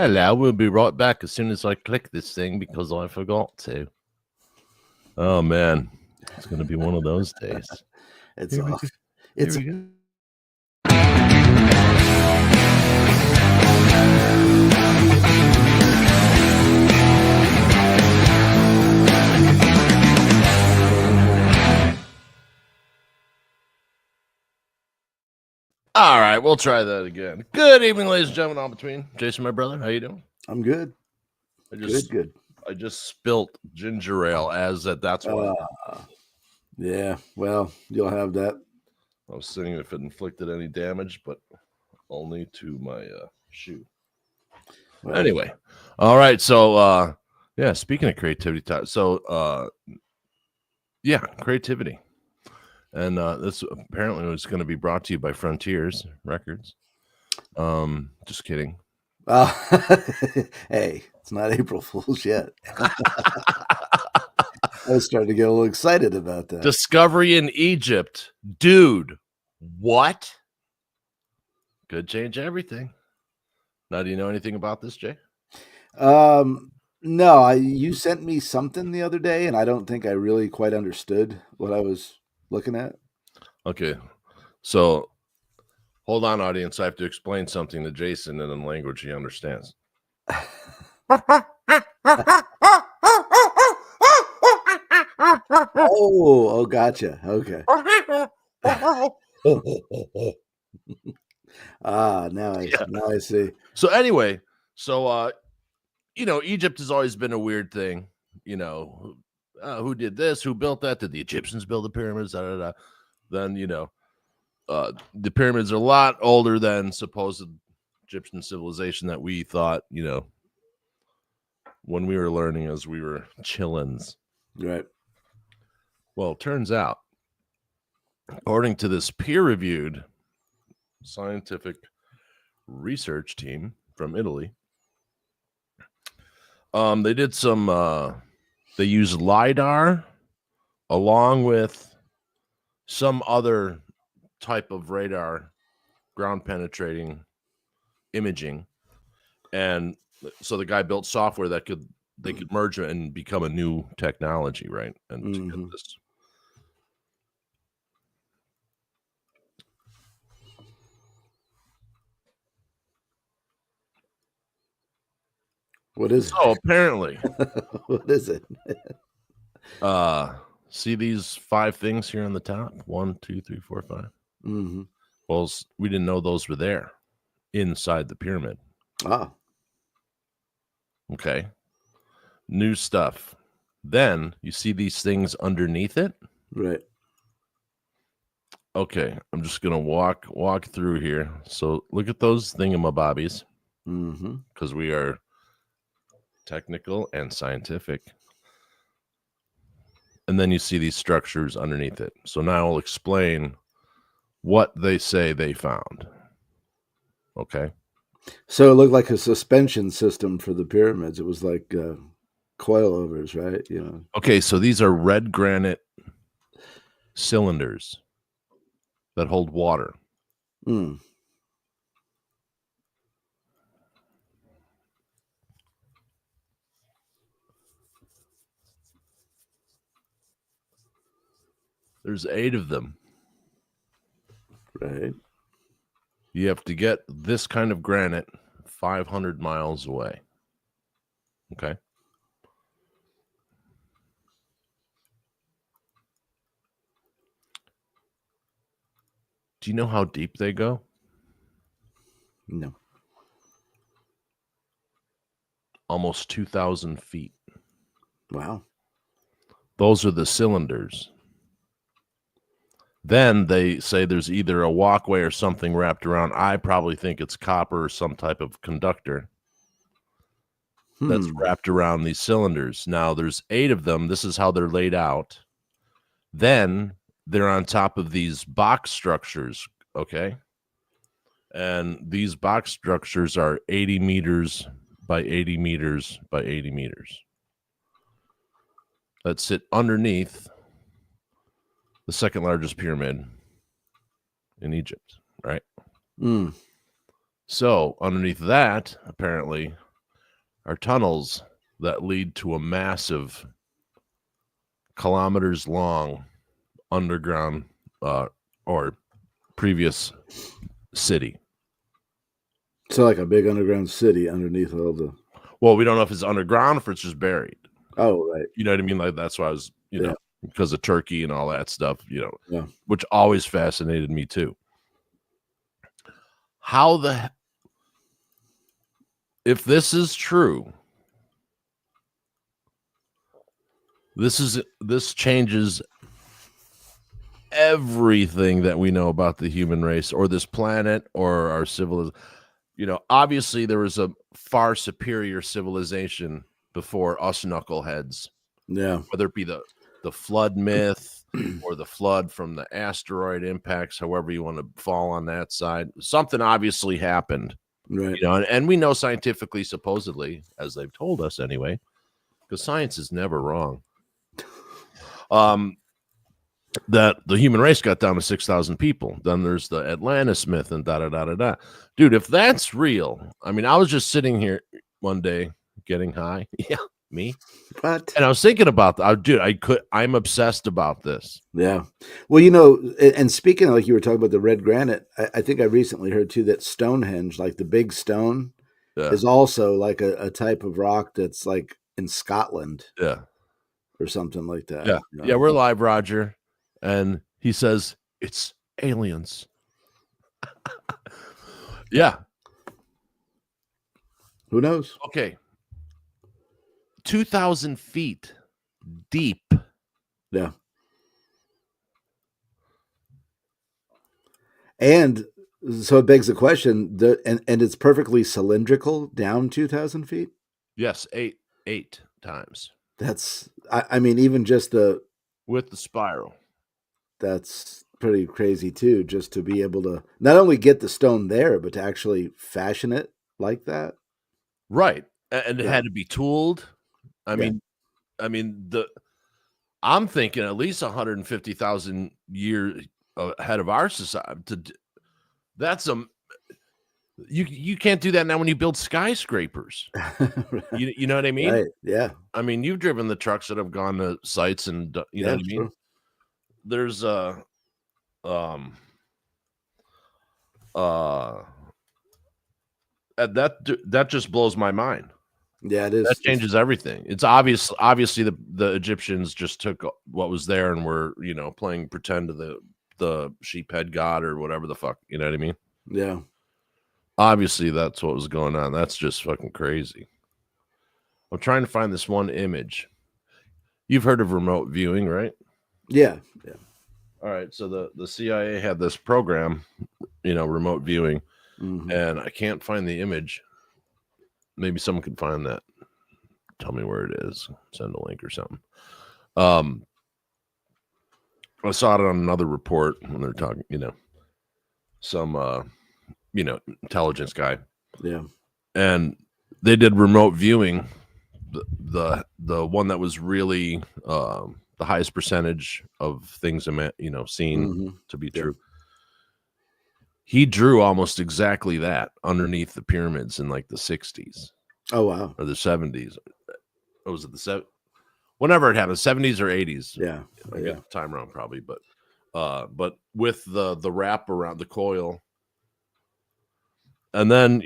Hello, we'll be right back as soon as I click this thing because I forgot to. Oh man, it's going to be one of those days. It's Here we off. go. It's Here we go. All right, we'll try that again. Good evening, ladies and gentlemen. On between Jason, my brother. How you doing? I'm good. Good. I just spilt ginger ale that's why. Yeah. Well, you'll have that. I was seeing if it inflicted any damage, but only to my shoe. Well, Anyway, all right. So, yeah. Speaking of creativity, creativity, and this apparently was going to be brought to you by Frontiers Records. Just kidding. Hey, it's not April Fool's yet. I was starting to get a little excited about that. Discovery in Egypt, dude. What? Could change everything. Now, do you know anything about this, Jay? No, you sent me something the other day, and I don't think I really quite understood what I was looking at. Okay, so hold on, audience. I have to explain something to Jason in a language he understands. Oh, gotcha. Okay. Now I see. So anyway, Egypt has always been a weird thing. Who did this? Who built that? Did the Egyptians build the pyramids? Then the pyramids are a lot older than supposed Egyptian civilization that we thought. When we were learning as we were chillins. Right. Well, it turns out, according to this peer-reviewed scientific research team from Italy, they did they used LiDAR along with some other type of radar, ground penetrating imaging. And so the guy built software they could merge it and become a new technology, right? And to get this. What is it? Oh, apparently. What is it? See these 5 things here on the top? 1, 2, 3, 4, 5. Mm-hmm. Well, we didn't know those were there inside the pyramid. Ah. Okay. New stuff. Then you see these things underneath it? Right. Okay. I'm just going to walk through here. So look at those thingamabobbies. Mm-hmm. Because we are technical and scientific. And then you see these structures underneath it. So now I'll explain what they say they found. Okay. So it looked like a suspension system for the pyramids. It was like coilovers, right? Okay, so these are red granite cylinders that hold water. Mm. There's 8 of them. Right. You have to get this kind of granite 500 miles away. Okay. Do you know how deep they go? No. Almost 2,000 feet. Wow. Those are the cylinders. Then they say there's either a walkway or something wrapped around. I probably think it's copper or some type of conductor that's wrapped around these cylinders. Now, there's 8 of them. This is how they're laid out. Then they're on top of these box structures, okay? And these box structures are 80 meters by 80 meters by 80 meters. That sit underneath the second largest pyramid in Egypt, right? Mm. So underneath that, apparently, are tunnels that lead to a massive, kilometers long underground or previous city. So like a big underground city underneath all the. Well, we don't know if it's underground or if it's just buried. Oh, right. You know what I mean? Like that's why I was, Yeah. because of Turkey and all that stuff, Yeah. which always fascinated me too. If this is true, this changes everything that we know about the human race or this planet or our civilization. Obviously there was a far superior civilization before us knuckleheads. Yeah. Whether it be the flood myth or the flood from the asteroid impacts, however you want to fall on that side, something obviously happened. Right. And we know scientifically, supposedly, as they've told us anyway, because science is never wrong. That the human race got down to 6,000 people. Then there's the Atlantis myth and da-da-da-da-da. Dude, if that's real, I mean, I was just sitting here one day getting high. Yeah, me. What? And I was thinking about that. Dude, I'm obsessed about this. Yeah. Well, and speaking of, like you were talking about the red granite, I think I recently heard too that Stonehenge, like the big stone, is also like a type of rock that's like in Scotland. Yeah. Or something like that. Yeah. Yeah, we're live, Roger. And he says it's aliens. Yeah. Who knows? Okay. 2,000 feet deep. Yeah. And so it begs the question, and it's perfectly cylindrical down 2,000 feet? Yes, eight times. That's, I mean, even just with the spiral. That's pretty crazy too, just to be able to not only get the stone there, but to actually fashion it like that. Right. And it had to be tooled. I mean, I'm thinking at least 150,000 years ahead of our society. You can't do that now when you build skyscrapers. You know what I mean? Right. Yeah. I mean, you've driven the trucks that have gone to sites and you know what I mean? True. There's that just blows my mind. Yeah, it is. That changes everything. It's obviously the Egyptians just took what was there and were, playing pretend to the sheep head god or whatever the fuck, you know what I mean? Yeah. Obviously that's what was going on. That's just fucking crazy. I'm trying to find this one image. You've heard of remote viewing, right? Yeah. Yeah. All right. So the CIA had this program, remote viewing, and I can't find the image. Maybe someone could find that. Tell me where it is. Send a link or something. I saw it on another report when they're talking, some, intelligence guy. Yeah. And they did remote viewing. The one that was really the highest percentage of things seen to be true. He drew almost exactly that underneath the pyramids in like the 60s. Oh wow. Or the 70s. Or was it whenever it happened, 70s or 80s? Yeah. I get the time wrong probably, but with the wrap around the coil. And then,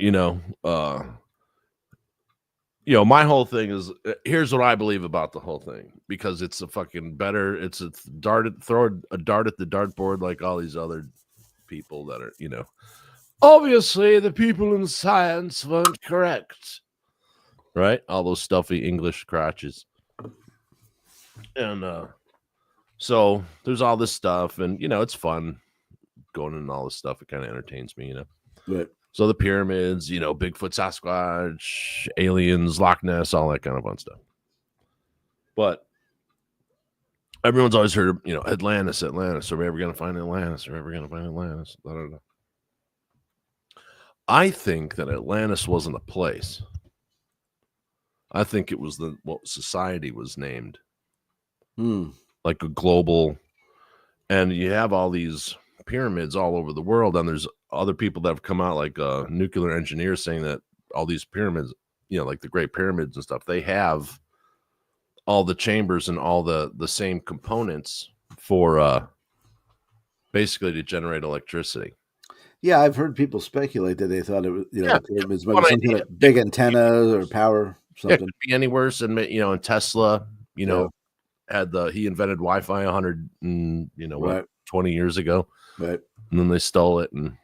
my whole thing is, here's what I believe about the whole thing, because it's a fucking better, throw a dart at the dartboard like all these other people that are, obviously the people in science weren't correct, right? All those stuffy English crotches. And so there's all this stuff, and it's fun going into all this stuff. It kind of entertains me, Right. So the pyramids, Bigfoot, Sasquatch, aliens, Loch Ness, all that kind of fun stuff. But everyone's always heard of, Atlantis. Are we ever going to find Atlantis? Da, da, da. I think that Atlantis wasn't a place. I think it was what society was named. Like a global, and you have all these pyramids all over the world, and there's other people that have come out, like nuclear engineers, saying that all these pyramids like the Great Pyramids and stuff, they have all the chambers and all the same components for basically to generate electricity. Yeah, I've heard people speculate that they thought it was, Yeah, the pyramids might be some kind of big antennas or power something. Yeah, it could be any worse. And and Tesla, had he invented Wi-Fi 100 and Right. 20 years ago, Right. and then they stole it, and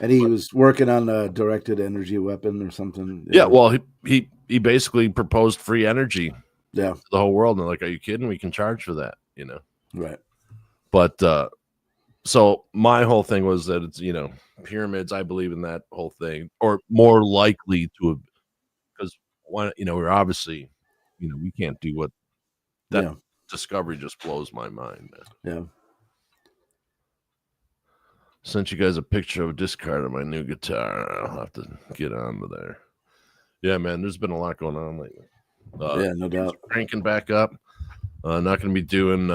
he was working on a directed energy weapon or something. Yeah, well, he basically proposed free energy. Yeah, to the whole world, and they're like, "Are you kidding? We can charge for that." Right. But so my whole thing was that it's pyramids. I believe in that whole thing, or more likely to, because we're obviously we can't do what that discovery just blows my mind, man. Yeah. Sent you guys a picture of a discard of my new guitar. I'll have to get onto there. Yeah, man, there's been a lot going on lately. Yeah, no doubt. Cranking back up. Not going to be doing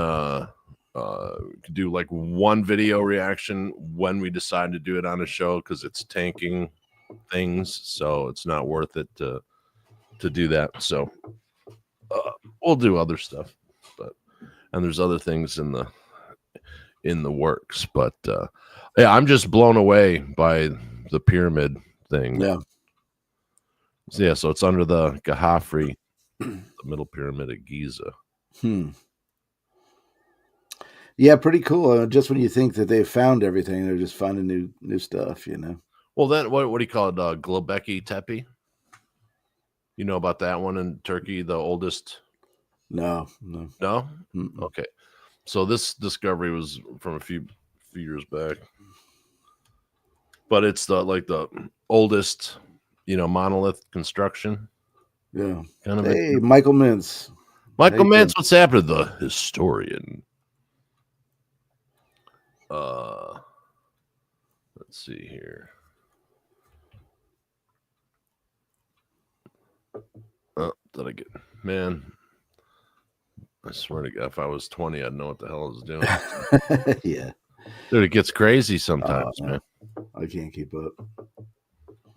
could do like one video reaction when we decide to do it on a show, because it's tanking things, so it's not worth it to do that. So we'll do other stuff, and there's other things in the works. But yeah, I'm just blown away by the pyramid thing. Yeah, so it's under the Khafre, the middle pyramid at Giza. Yeah, pretty cool. Just when you think that they've found everything, they're just finding new stuff, Well, then what do you call it? Göbekli Tepe? You know about that one in Turkey, the oldest? No. Okay. So this discovery was from a few years back, but it's the oldest, monolith construction. Yeah. Kind of. Hey, Michael Mintz. Michael Mintz, what's happened? The historian. Let's see here. Oh, did I get, man? I swear to God, if I was 20, I'd know what the hell I was doing. Yeah. Dude, it gets crazy sometimes, man. I can't keep up.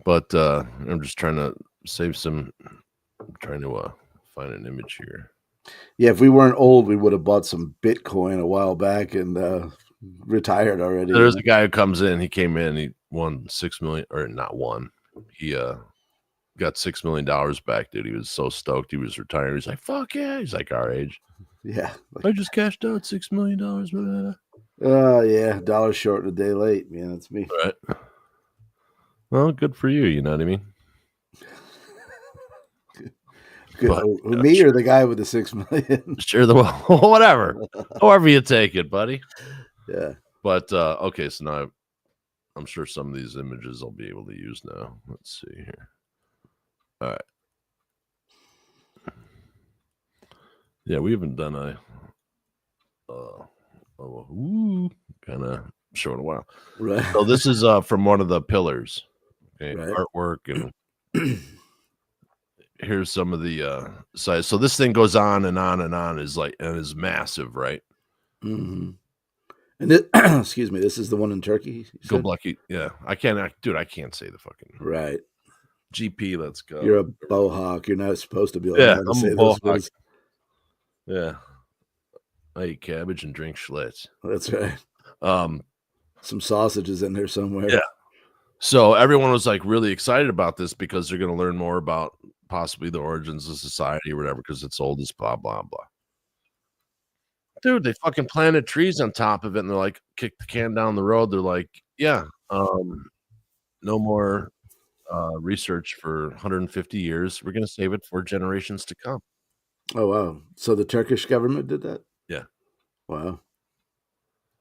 But I'm just trying to save some. I'm trying to find an image here. Yeah, if we weren't old, we would have bought some Bitcoin a while back and retired already. There's a guy who comes in. He came in. He won $6 million, or not won. He got $6 million back, dude. He was so stoked. He was retiring. He's like, "Fuck yeah!" He's like our age. Yeah, I just cashed out $6 million. Oh yeah, $1 short and a day late, man. That's me. Right. Well, good for you. You know what I mean? Good. But, me or the guy with the $6 million? Sure, whatever. However you take it, buddy. Yeah. But okay, so now I'm sure some of these images I'll be able to use now. Let's see here. All right. Yeah, we haven't done a kind of show in a while. Right. So this is from one of the pillars. Okay, right. Artwork, and here's some of the size. So this thing goes on and on and on, is massive, right? Mm-hmm. And this, excuse me, this is the one in Turkey. Göbekli, yeah. I can't say the fucking right. GP. Let's go. You're a bohawk. You're not supposed to be able to say those words. Yeah. I eat cabbage and drink Schlitz. That's right. Some sausages in there somewhere. Yeah. So everyone was like really excited about this because they're going to learn more about possibly the origins of society or whatever, because it's oldest, blah, blah, blah. Dude, they fucking planted trees on top of it, and they're like, kick the can down the road. They're like, yeah, no more research for 150 years. We're going to save it for generations to come. Oh, wow. So the Turkish government did that? Yeah. Wow.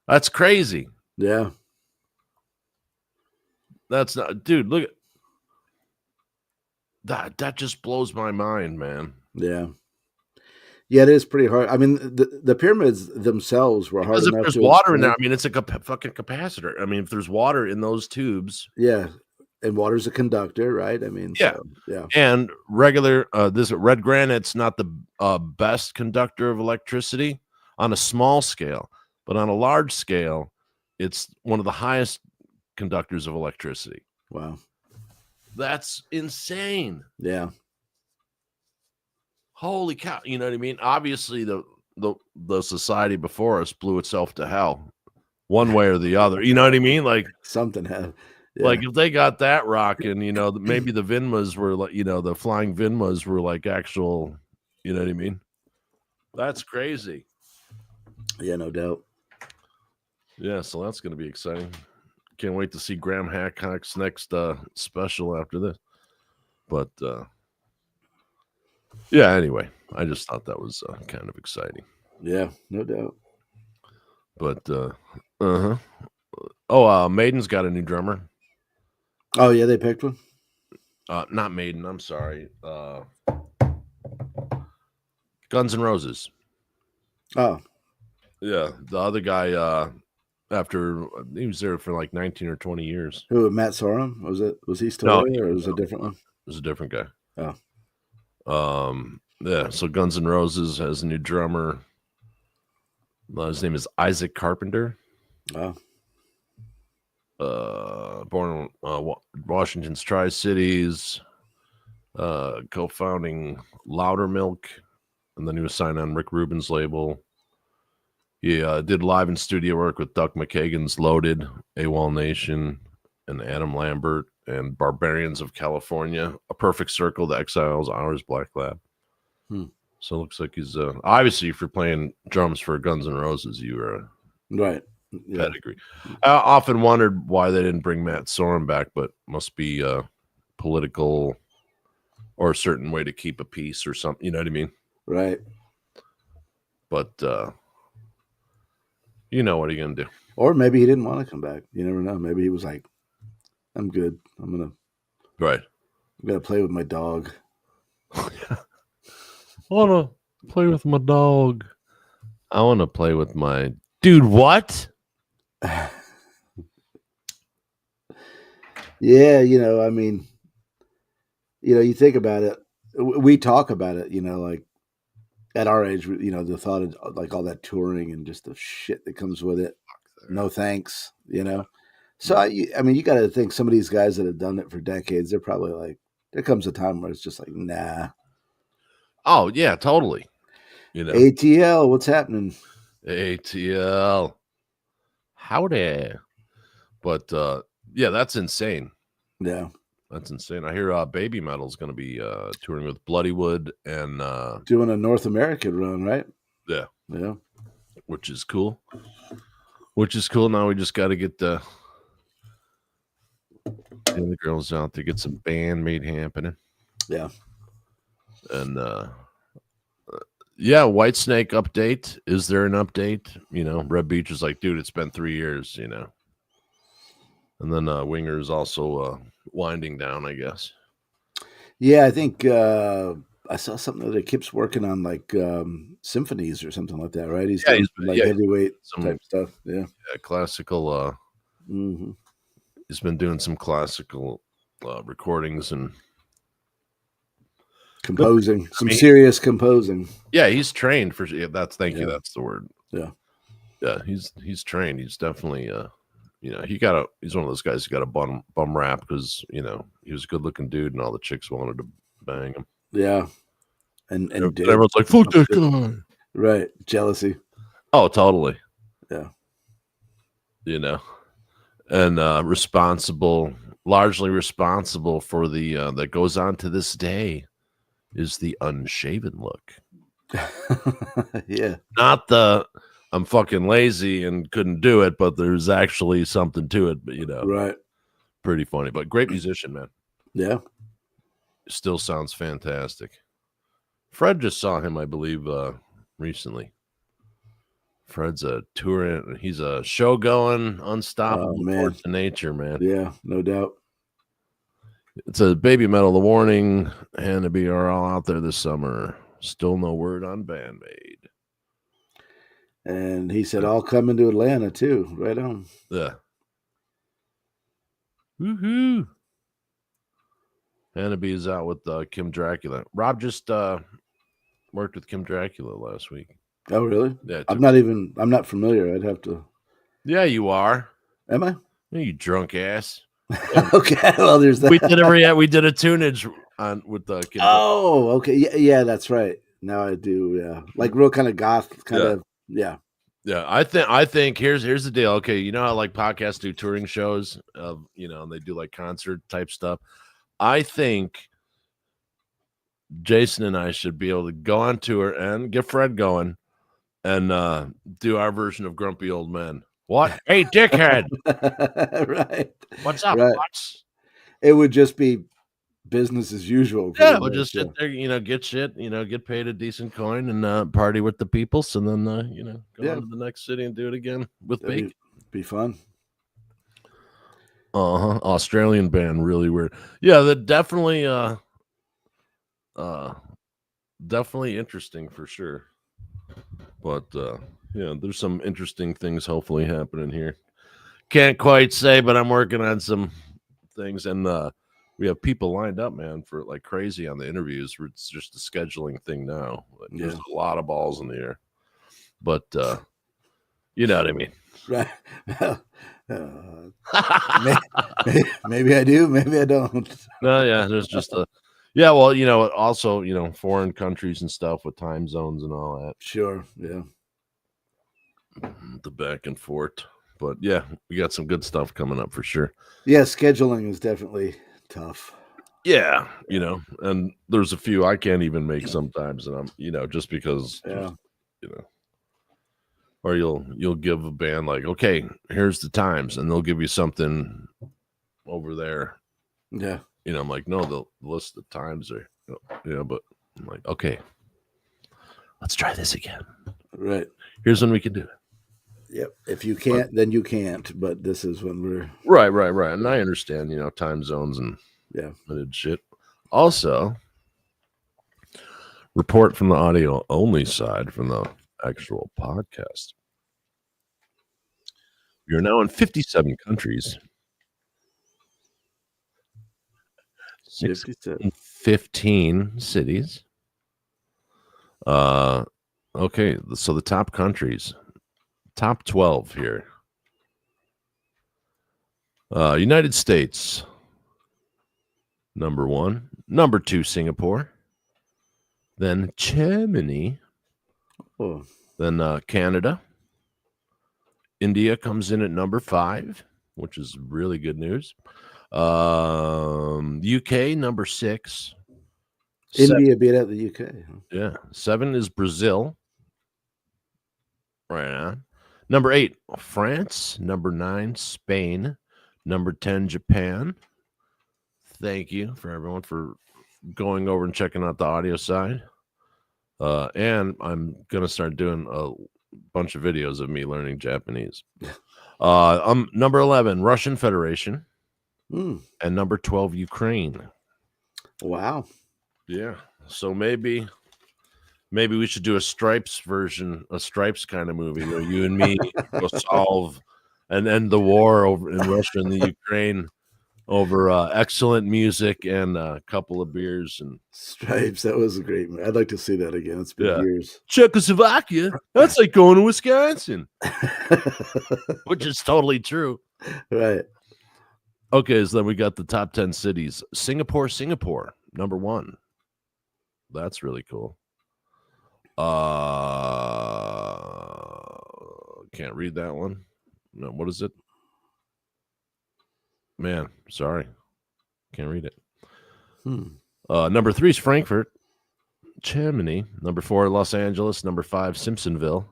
That's crazy. Yeah. That's not, dude, look at that just blows my mind, man. Yeah. Yeah, it is pretty hard. I mean, the pyramids themselves were hard enough. Because if there's water in there, I mean, it's a fucking capacitor. I mean, if there's water in those tubes. Yeah. And water's a conductor, right? I mean, yeah. So, yeah. And regular, this red granite's not the best conductor of electricity on a small scale, but on a large scale, it's one of the highest conductors of electricity. Wow. That's insane. Yeah. Holy cow! You know what I mean? Obviously, the society before us blew itself to hell, one way or the other. You know what I mean? Like something had. Yeah. Like if they got that rocking, maybe the Vinmas were like, the flying Vinmas were like actual, you know what I mean? That's crazy. Yeah, no doubt. Yeah, so that's going to be exciting. Can't wait to see Graham Hancock's next special after this. But yeah, anyway, I just thought that was kind of exciting. Yeah, no doubt. But oh, Maiden's got a new drummer. Oh yeah, they picked one. Not Maiden. I'm sorry. Guns N' Roses. Oh, yeah. The other guy. After he was there for like 19 or 20 years. Who? Matt Sorum? Was he still there, or was it a different one? It was a different guy. Oh. Yeah. So Guns N' Roses has a new drummer. His name is Isaac Carpenter. Oh. Born in Washington's Tri-Cities, co-founding Loudermilk, and then he was signed on Rick Rubin's label. He did live and studio work with Duck McKagan's Loaded, AWOL Nation, and Adam Lambert, and Barbarians of California, A Perfect Circle, The Exiles, Ours, Black Lab. So it looks like he's obviously, if you're playing drums for Guns N' Roses, you are right. Yeah. Pedigree. I often wondered why they didn't bring Matt Sorum back, but must be political or a certain way to keep a peace or something. You know what I mean? Right. But what are you gonna do? Or maybe he didn't want to come back. You never know. Maybe he was like, "I'm good. I'm gonna play with my dog." I wanna play with my dog. I wanna play with my dude. What? Yeah, I mean, you think about it. We talk about it, like at our age, the thought of like all that touring and just the shit that comes with it. No thanks, So I mean, you got to think some of these guys that have done it for decades, they're probably like, there comes a time where it's just like, nah. Oh yeah, totally. ATL, what's happening? ATL, howdy. But yeah, that's insane. Yeah, that's insane. I hear Baby Metal's going to be touring with Bloodywood and doing a North American run, right? Yeah, which is cool. Now we just got to get the girls out there, get some Bandmate happening. Yeah, and yeah, Whitesnake update. Is there an update? Red Beach is like, dude, it's been 3 years. And then Winger is also winding down, I guess. Yeah, I think I saw something that Kip's working on, like symphonies or something like that, right? He's heavyweight type stuff. Yeah, classical. He's been doing some classical recordings and composing, serious composing. Yeah, he's trained for that's. Thank you. That's the word. Yeah, he's trained. He's definitely he's one of those guys who got a bum rap because he was a good looking dude and all the chicks wanted to bang him. Yeah, and everyone's like, fuck that guy. Right, jealousy. Oh, totally. Yeah, and largely responsible for the that goes on to this day is the unshaven look. Yeah, not the I'm fucking lazy and couldn't do it, but there's actually something to it. But right, pretty funny. But great musician, man. Yeah, still sounds fantastic. Fred just saw him, I believe, recently. Fred's a touring. He's a show going, unstoppable force of nature, man. Yeah, no doubt. It's a Baby Metal. The Warning, Hannibal are all out there this summer. Still no word on Bandmate. And he said, I'll come into Atlanta too. Right on. Yeah. Woohoo. Hannibal is out with Kim Dracula. Rob just worked with Kim Dracula last week. Oh, really? Yeah. I'm not familiar. I'd have to. Yeah, you are. Am I? You drunk ass. Okay. Well, there's that. We did a tunage on with the. Oh, okay. Yeah, that's right. Now I do. Yeah, like real kind of goth kind of. Yeah. Yeah, I think here's the deal. Okay, you know how like podcasts do touring shows of and they do like concert type stuff. I think Jason and I should be able to go on tour and get Fred going and do our version of Grumpy Old Men. What? Hey, dickhead! Right. What's up? Right. What's? It would just be business as usual. Yeah, we'll just sit there, get shit, get paid a decent coin and party with the peoples, and then go on to the next city and do it again with bacon. Be fun. Australian band, really weird. Yeah, that definitely definitely interesting for sure. But there's some interesting things hopefully happening here. Can't quite say, but I'm working on some things, and we have people lined up, man, for like crazy on the interviews. It's just a scheduling thing now. There's a lot of balls in the air, but you know what I mean, right? Maybe I do, maybe I don't. No, yeah, there's just well, also, foreign countries and stuff with time zones and all that. Sure, yeah. The back and forth. But yeah, we got some good stuff coming up for sure. Yeah, scheduling is definitely tough. Yeah, and there's a few I can't even make sometimes, and I'm, just because, or you'll give a band like, okay, here's the times, and they'll give you something over there. Yeah. I'm like, no, the list of times are, but I'm like, okay, let's try this again. Right. Here's when we can do it. Yep. If you can't, then you can't. But this is when we're right. And I understand, time zones and limited shit. Also, report from the audio only side from the actual podcast. We are now in 57 countries. 15 cities. Okay, so the top countries. Top 12 here. United States, number 1. Number 2, Singapore. Then Germany. Oh. Then Canada. India comes in at number 5, which is really good news. UK, number 6. India beat out the UK. Huh? Yeah. 7 is Brazil. Right on. Number 8, France. Number 9, Spain. Number 10, Japan. Thank you for everyone for going over and checking out the audio side. And I'm going to start doing a bunch of videos of me learning Japanese. Number 11, Russian Federation. And number 12, Ukraine. Wow. Yeah. So maybe we should do a Stripes version, a Stripes kind of movie where you and me go solve and end the war over in Russia and the Ukraine over excellent music and a couple of beers and Stripes. That was a great movie. I'd like to see that again. It's been years. Czechoslovakia. That's like going to Wisconsin, which is totally true. Right. Okay, so then we got the top 10 cities. Singapore, number 1. That's really cool. Can't read that one. No, what is it? Man, sorry. Can't read it. Number 3 is Frankfurt, Germany. Number 4, Los Angeles. Number 5, Simpsonville.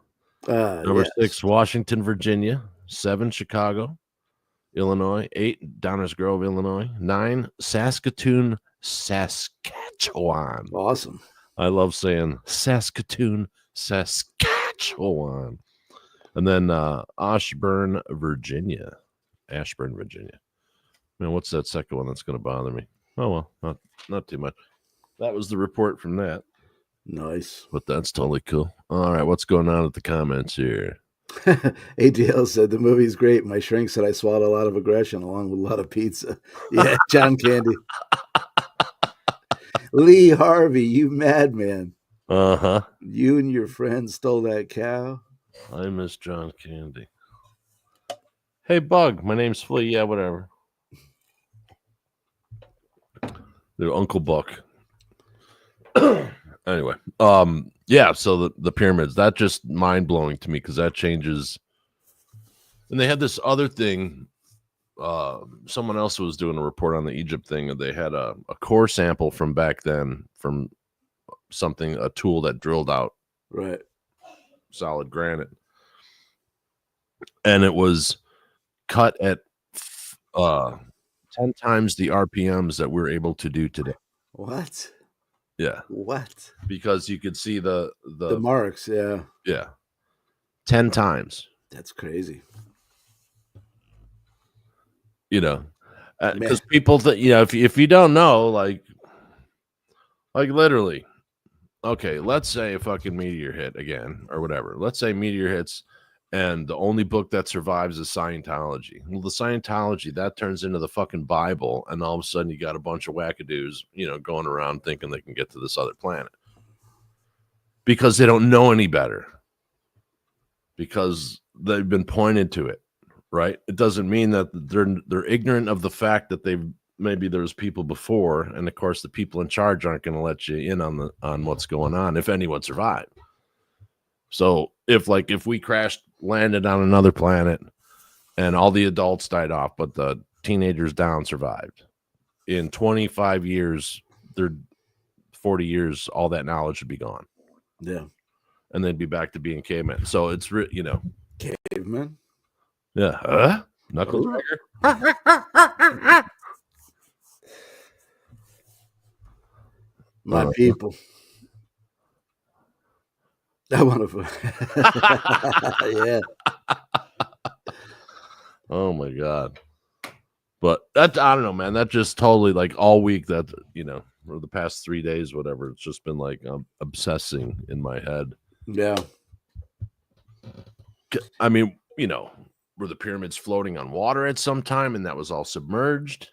Number 6, Washington, Virginia. 7, Chicago, Illinois. 8, Downers Grove, Illinois. 9, Saskatoon, Saskatchewan. Awesome. I love saying Saskatoon, Saskatchewan. And then Ashburn, Virginia. Man, what's that second one that's going to bother me? Oh, well, not too much. That was the report from that. Nice. But that's totally cool. All right, what's going on at the comments here? ADL said the movie's great. My shrink said I swallowed a lot of aggression along with a lot of pizza. Yeah, John Candy. Lee Harvey, you madman. Uh-huh. You and your friend stole that cow. I miss John Candy. Hey, Bug, my name's Flea. Yeah, whatever. They're Uncle Buck. Anyway, yeah. So the pyramids, that just mind blowing to me because that changes. And they had this other thing. Someone else was doing a report on the Egypt thing, and they had a core sample from back then from a tool that drilled out solid granite, and it was cut at 10 times the RPMs that we're able to do today. What? Yeah. What? Because you could see the marks. Yeah. Yeah. 10 times. That's crazy. Because people that if you don't know, like literally, okay, let's say a fucking meteor hit again or whatever. Let's say meteor hits, and the only book that survives is Scientology. Well, the Scientology that turns into the fucking Bible, and all of a sudden you got a bunch of wackadoos, going around thinking they can get to this other planet because they don't know any better, because they've been pointed to it. Right? It doesn't mean that they're ignorant of the fact that maybe there's people before, and of course the people in charge aren't going to let you in on what's going on if anyone survived. So if we landed on another planet and all the adults died off, but the teenagers down survived, in 25 years, 40 years, all that knowledge would be gone. Yeah. And they'd be back to being cavemen. So it's cavemen. Yeah. Knuckles Dragger. My people. I want to. Yeah. Oh my God. But that, I don't know, man. That just totally, like, all week that, or the past 3 days, whatever, it's just been like obsessing in my head. Yeah. I mean, were the pyramids floating on water at some time and that was all submerged?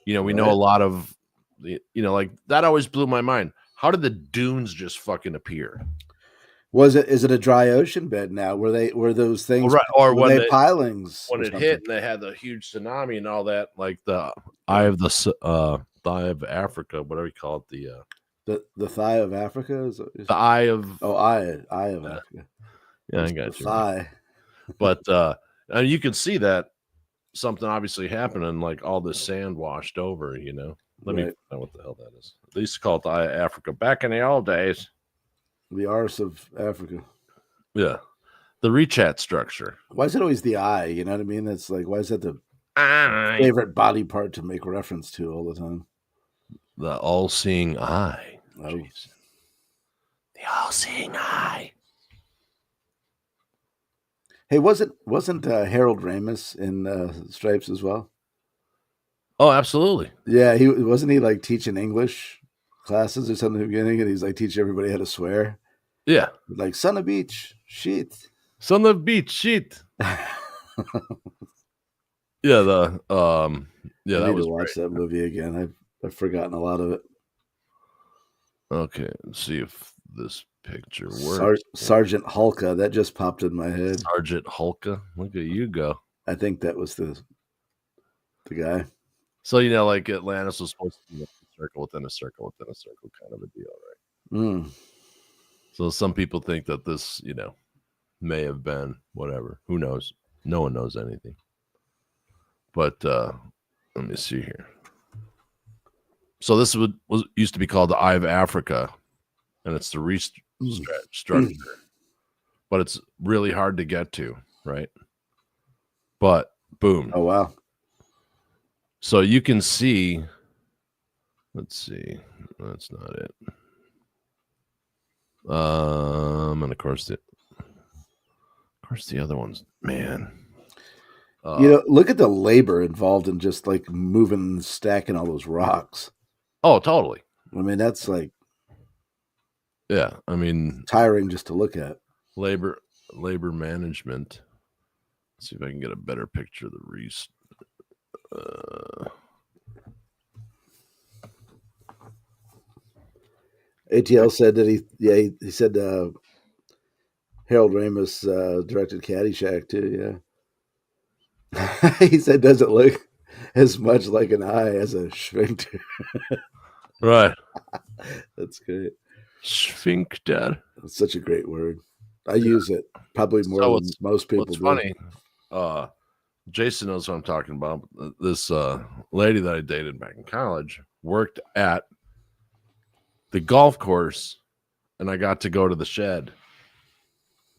We know a lot of like that always blew my mind. How did the dunes just fucking appear? Is it a dry ocean bed now? Were those things right? Or were they pilings? When it hit and they had the huge tsunami and all that, like the eye of Africa, whatever you call it, the thigh of Africa is the eye of eye of Africa. Yeah, I got you. Thigh. But and you can see that something obviously happened and like all this sand washed over, Let me find out what the hell that is. They used to call it the Eye of Africa back in the old days. The arse of Africa. Yeah. The rechat structure. Why is it always the eye? You know what I mean? That's like, why is that the favorite body part to make reference to all the time? The all-seeing eye. Oh. Jeez. The all-seeing eye. Hey, wasn't Harold Ramis in Stripes as well? Oh, absolutely. Yeah, he like teaching English classes or something at the beginning, and he's like teaching everybody how to swear. Yeah, like son of beach, shit. Son of beach, shit. Yeah, I need to watch that movie again. I've forgotten a lot of it. Okay, let's see if this picture works. Sergeant Hulka, that just popped in my head. Sergeant Hulka, look at you go. I think that was the guy. So like Atlantis was supposed to be a circle within a circle within a circle kind of a deal, right? So some people think that this, may have been whatever. Who knows? No one knows anything. But let me see here. So this used to be called the Eye of Africa, and it's the structure, but it's really hard to get to, right? But boom. Oh wow. So you can see, let's see, that's not it. And of course the other ones, man. Look at the labor involved in just like moving and stacking all those rocks. Oh, totally. I mean, that's like, yeah, I mean, tiring just to look at. Labor management. Let's see if I can get a better picture of the ATL said that he said Harold Ramis directed Caddyshack too. Yeah, he said doesn't look as much like an eye as a sphincter. Right. That's great. Sphincter. It's such a great word. I use it probably more than most people What's do. funny, Jason knows what I'm talking about. This lady that I dated back in college worked at the golf course, and I got to go to the shed,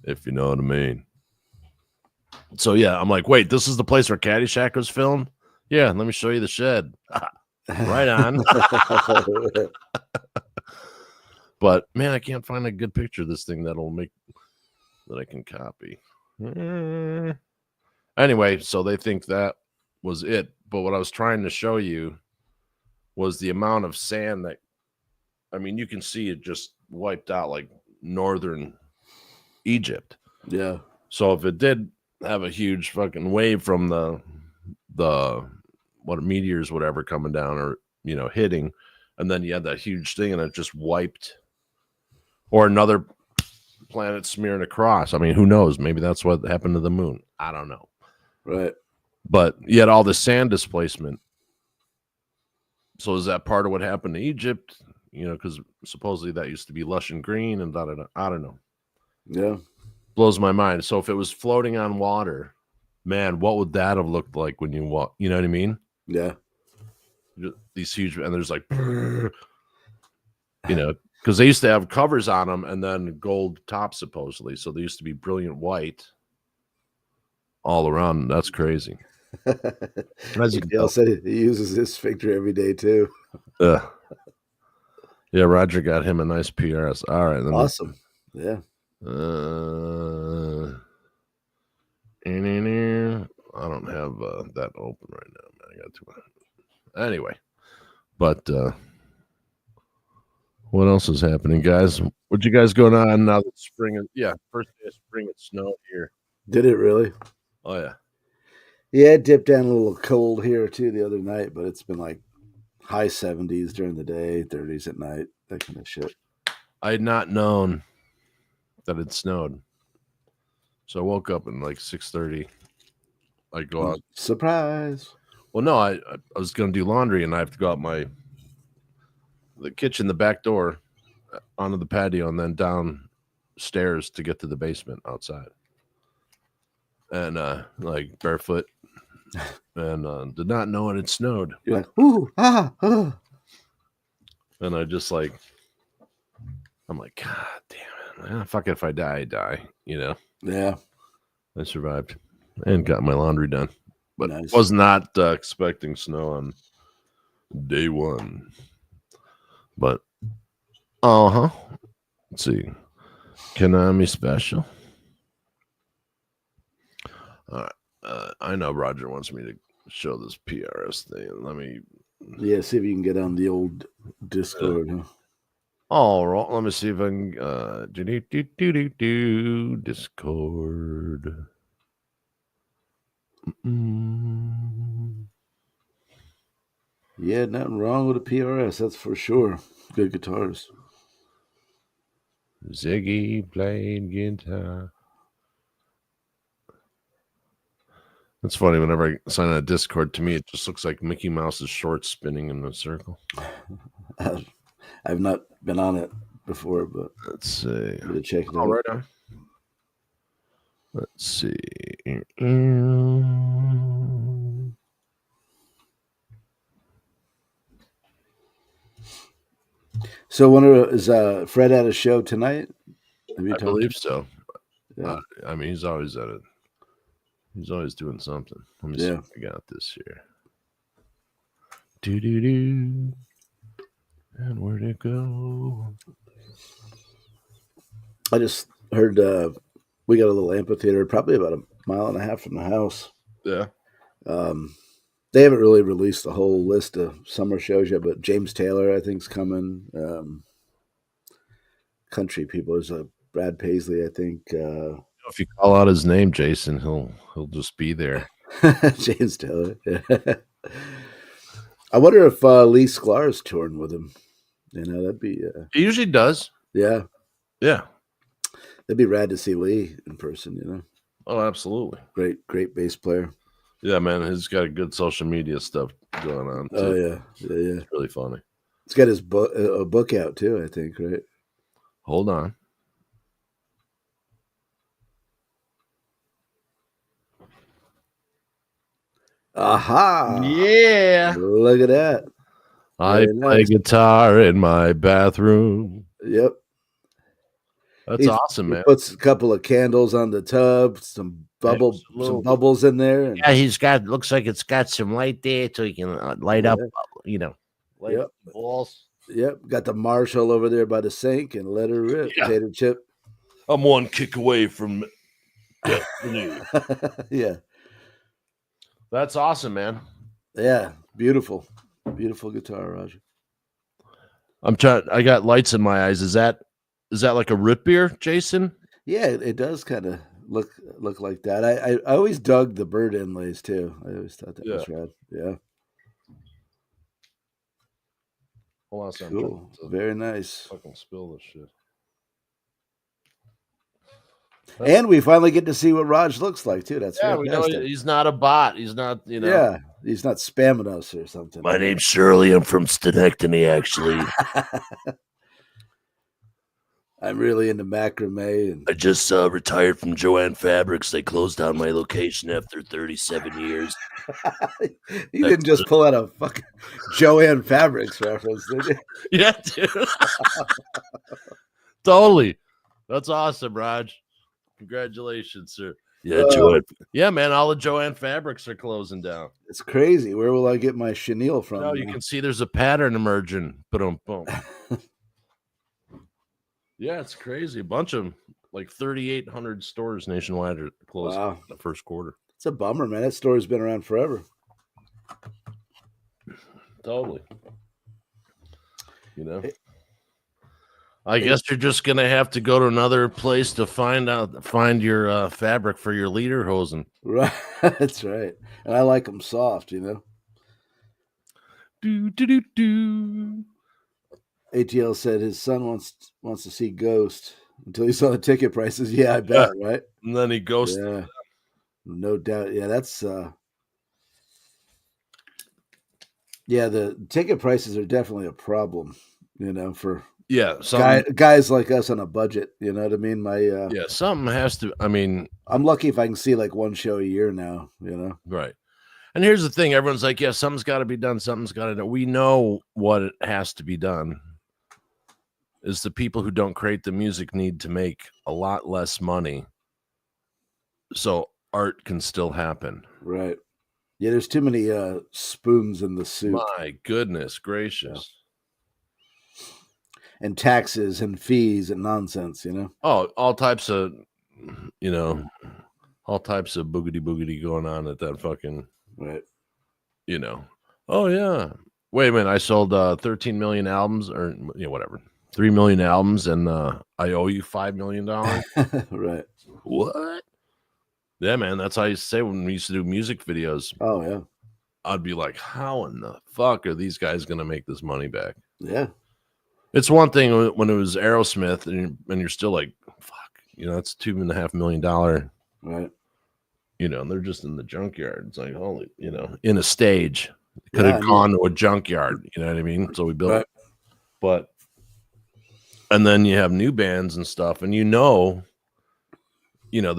if you know what I mean. So yeah, I'm like, wait, this is the place where Caddyshack was filmed? Yeah, let me show you the shed. Right on. But man, I can't find a good picture of this thing that I can copy. Anyway, so they think that was it. But what I was trying to show you was the amount of sand that, I mean, you can see it just wiped out like northern Egypt. Yeah. So if it did have a huge fucking wave from the what meteors, whatever, coming down or, you know, hitting, and then you had that huge thing and it just wiped, or another planet smearing across. I mean, who knows? Maybe that's what happened to the moon. I don't know. Right. But you had all the sand displacement. So is that part of what happened to Egypt? You know, because supposedly that used to be lush and green and I don't know. Yeah. Blows my mind. So if it was floating on water, man, what would that have looked like when you walk? You know what I mean? Yeah. These huge, and there's like, you know, because they used to have covers on them and then gold tops supposedly. So they used to be brilliant white all around. That's crazy. As you can tell, said he uses his sphincter every day too. Yeah, Roger got him a nice PRS. All right, awesome. Yeah. I don't have that open right now, man. I got to. Anyway, but what else is happening, guys? What you guys going on now that spring is? Yeah, first day of spring, it snowed here. Did it really? Oh yeah. Yeah, it dipped down a little cold here too the other night, but it's been like high 70s during the day, 30s at night, that kind of shit. I had not known that it snowed, so I woke up at like 6:30. I go out. Surprise. Well, no, I was going to do laundry, and I have to go out the kitchen, the back door, onto the patio, and then downstairs to get to the basement outside. And like barefoot, and did not know it had snowed. You're like, ooh, ah. And I just like, I'm like, God damn it. Fuck it, if I die, I die, you know? Yeah. I survived and got my laundry done. But nice. Was not expecting snow on day one. But, let's see. Konami special. All right. I know Roger wants me to show this PRS thing. Let me. Yeah, see if you can get on the old Discord. Huh? All right. Let me see if I can. Discord. Yeah, nothing wrong with a PRS, that's for sure. Good guitars. Ziggy played guitar. It's funny, whenever I sign on a Discord, to me, it just looks like Mickey Mouse's shorts spinning in a circle. I've not been on it before, but let's see. I'm gonna check it out. All right. Let's see. So, is Fred at a show tonight? I believe so. Yeah. I mean, he's always at it. He's always doing something. Let me see if I got this here. Do. And where'd it go? I just heard we got a little amphitheater, probably about 1.5 miles from the house. Yeah. They haven't really released a whole list of summer shows yet, but James Taylor, I think, is coming. Country people is Brad Paisley, I think. If you call out his name, Jason, he'll just be there. James Taylor. Yeah. I wonder if Lee Sklar is touring with him. You know, that'd be. He usually does. Yeah. Yeah. That'd be rad to see Lee in person. You know. Oh, absolutely. Great bass player. Yeah, man, he's got a good social media stuff going on too. Oh yeah. It's really funny. He's got his book out too, I think, right? Hold on. Aha! Yeah. Look at that. I play guitar in my bathroom. Yep. That's awesome, He man. puts a couple of candles on the tub, some bubbles in there. And, yeah, he's got, looks like it's got some light there so he can light up, light up the balls. Yep. Got the Marshall over there by the sink and let her rip. Yeah. Tater chip. I'm one kick away from destiny. Yeah. That's awesome, man. Yeah. Beautiful. Beautiful guitar, Roger. I got lights in my eyes. Is that like a root beer, Jason? Yeah, it does kind of look like that. I always dug the bird inlays too. I always thought that was rad. Yeah. Hold on, cool. Very nice. Fucking spill this shit. And we finally get to see what Raj looks like too. That's we know he's not a bot. He's not, Yeah, he's not spamming us or something. My name's Shirley. I'm from Stenectony, actually. I'm really into macrame. And I just retired from Joanne Fabrics. They closed down my location after 37 years. You didn't just pull out a fucking Joanne Fabrics reference, did you? Yeah, dude. Totally. That's awesome, Raj. Congratulations, sir. Yeah, Joanne. Yeah, man. All the Joanne Fabrics are closing down. It's crazy. Where will I get my chenille from? No, you can see there's a pattern emerging. Boom, boom. Yeah, it's crazy. A bunch of like 3,800 stores nationwide are closed in the first quarter. It's a bummer, man. That store's been around forever. Totally. I guess you're just gonna have to go to another place to find your fabric for your lederhosen. Right, that's right. And I like them soft, Do do do do. ATL said his son wants to see Ghost until he saw the ticket prices. Yeah, I bet, right? And then he ghosted. Yeah, no doubt. Yeah, that's yeah. The ticket prices are definitely a problem, for guys like us on a budget. You know what I mean? Something has to. I mean, I'm lucky if I can see like one show a year now. Right. And here's the thing: everyone's like, "Yeah, something's got to be done. Something's got to do." We know what has to be done. Is the people who don't create the music need to make a lot less money, so art can still happen. Right. Yeah, there's too many spoons in the soup. My goodness gracious. Yeah. And taxes and fees and nonsense, Oh, all types of boogity going on at that fucking right. Oh yeah. Wait a minute, I sold 13 million albums or whatever. 3 million albums and I owe you $5 million. Right. What? Yeah, man, that's how I used to say when we used to do music videos. Oh yeah. I'd be like, how in the fuck are these guys gonna make this money back? Yeah. It's one thing when it was Aerosmith and you're still like, fuck, it's $2.5 million. Right. And they're just in the junkyard. It's like, holy, in a stage. Could have gone to a junkyard, you know what I mean? So we built it. But and then you have new bands and stuff, and they're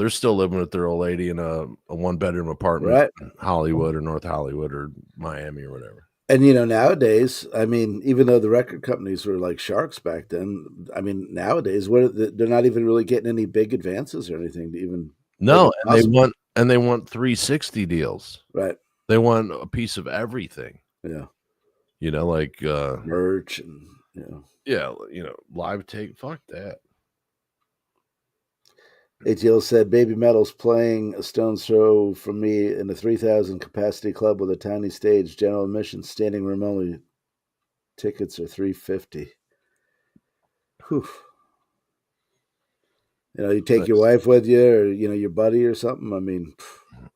still living with their old lady in a 1-bedroom apartment in Hollywood or North Hollywood or Miami or whatever. And nowadays, I mean, even though the record companies were like sharks back then, I mean, nowadays they're not even really getting any big advances or anything to even. No, and they want 360 deals. Right. They want a piece of everything. Yeah. Like merch and live take. Fuck that. ATL said Baby Metal's playing a stone's throw from me in a 3,000 capacity club with a tiny stage, general admission, standing room only. Tickets are $350. Whew. You take your wife with you, or your buddy or something. I mean,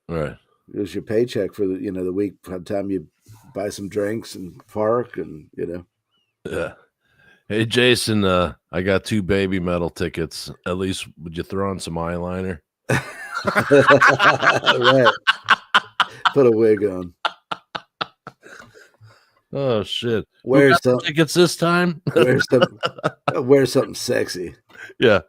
right. It was your paycheck for the the week. By the time you buy some drinks and park, and Yeah. Hey Jason, I got 2 Baby Metal tickets. At least would you throw on some eyeliner? Right. Put a wig on. Oh shit! Who Wear got the some, tickets this time? wear something sexy. Yeah.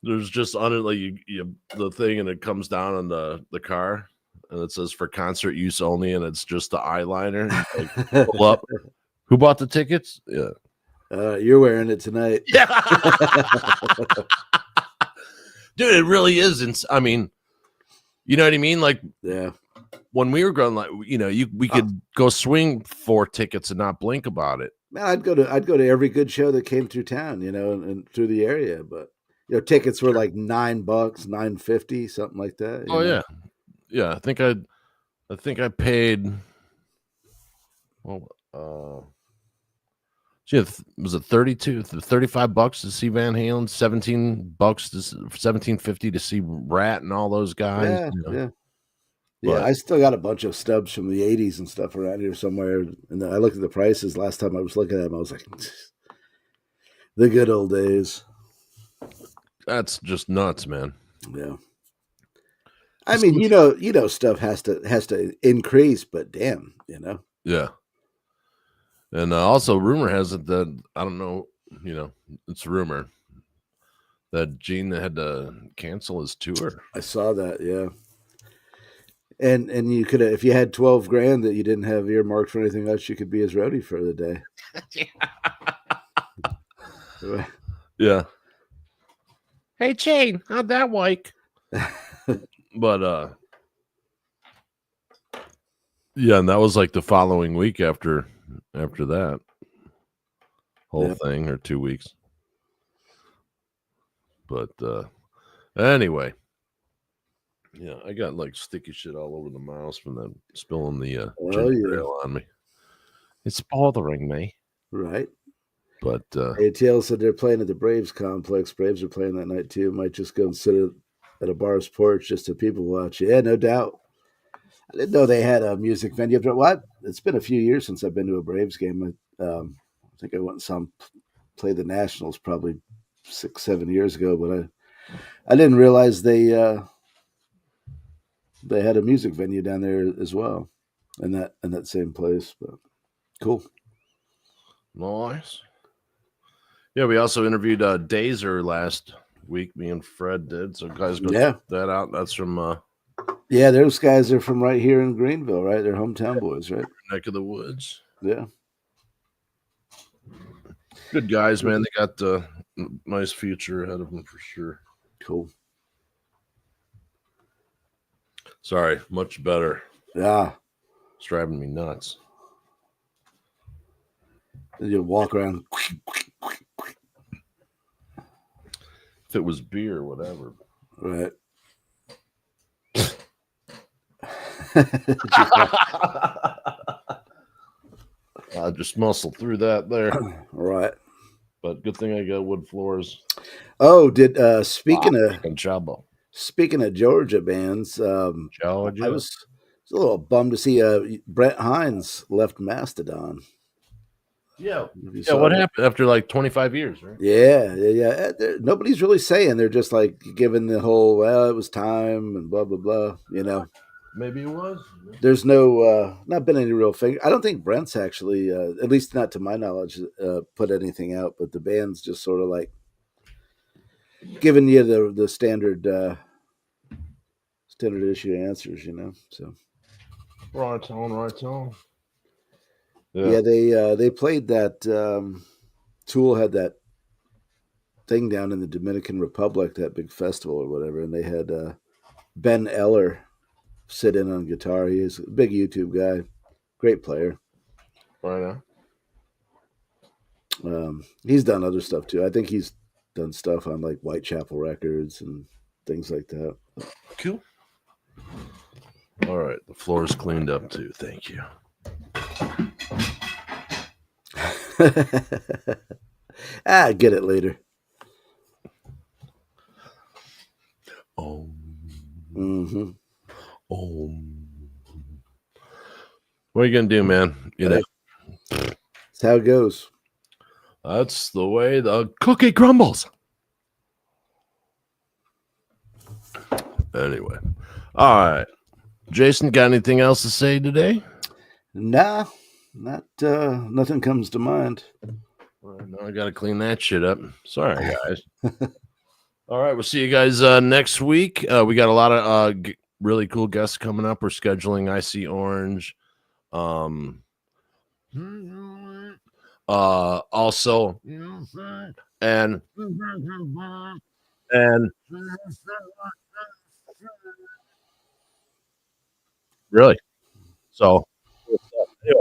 There's just on it like you the thing, and it comes down on the car, and it says for concert use only, and it's just the eyeliner. Like, pull up. Who bought the tickets? Yeah. You're wearing it tonight. Yeah. Dude, it really is. I mean, you know what I mean? Like, yeah. When we were going, like, we could go swing 4 tickets and not blink about it. Man, I'd go to every good show that came through town, and through the area. But tickets were like $9, $9.50, something like that. Oh yeah, yeah. I think I paid. Well, was it $35 to see Van Halen, $17 $17.50 to see Rat and all those guys? Yeah. Yeah, I still got a bunch of stubs from the 80s and stuff around here somewhere. And I looked at the prices last time I was looking at them. I was like, the good old days. That's just nuts, man. Yeah. I mean, stuff has to increase, but damn, Yeah. And also rumor has it that, I don't know, it's rumor that Gene had to cancel his tour. I saw that, yeah. And you could have, if you had $12,000 that you didn't have earmarked for anything else, you could be his roadie for the day. Yeah. Hey, Gene, how'd that work? But yeah, and that was like the following week after that whole thing, or 2 weeks. But anyway, yeah, I got like sticky shit all over the mouse from them spilling the ginger ale on me. It's bothering me. Right. But ATL said they're playing at the Braves complex. Braves are playing that night too. Might just go and sit at a bar's porch just to people watch. Yeah, no doubt. I didn't know they had a music venue. What? It's been a few years since I've been to a Braves game. I think I went and saw them play the Nationals probably 6-7 years ago, but I didn't realize they had a music venue down there as well, in that same place. But cool. Nice. Yeah, we also interviewed Dazer last week. Me and Fred did. So guys, go check that out. That's from yeah, those guys are from right here in Greenville, right? They're hometown boys, right? Neck of the woods. Yeah. Good guys, man. They got a nice future ahead of them for sure. Cool. Sorry, much better. Yeah. It's driving me nuts. You walk around. If it was beer, whatever. Right. I just muscled through that there. Right. But good thing I got wood floors. Oh, speaking of Georgia bands, Georgia. I was a little bummed to see Brent Hines left Mastodon. Yeah. What happened after like 25 years, right? Yeah. Nobody's really saying. They're just like giving the whole, well, it was time and blah, blah, blah, Maybe it was. There's not been any real thing. I don't think Brent's actually, at least not to my knowledge, put anything out, but the band's just sort of like giving you the standard issue answers, so. Right on. Yeah, they played that. Tool had that thing down in the Dominican Republic, that big festival or whatever, and they had Ben Eller sit in on guitar. He is a big YouTube guy, great player. Right on. He's done other stuff too. I think he's done stuff on like Whitechapel Records and things like that. Cool. All right, the floor's cleaned up too. Thank you. Get it later. Oh. Mm-hmm. Oh. What are you gonna do, man? That's how it goes. That's the way the cookie crumbles. Anyway, all right. Jason, got anything else to say today? Nah, not nothing comes to mind. Well, now I got to clean that shit up. Sorry, guys. All right, we'll see you guys next week. We got a lot of really cool guests coming up. We're scheduling Icy Orange. Also, and really, so anyway,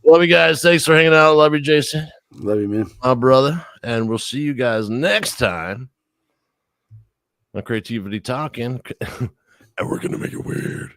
love you guys. Thanks for hanging out. Love you, Jason. Love you, man. My brother. And we'll see you guys next time on Creativity Talking. And we're gonna make it weird.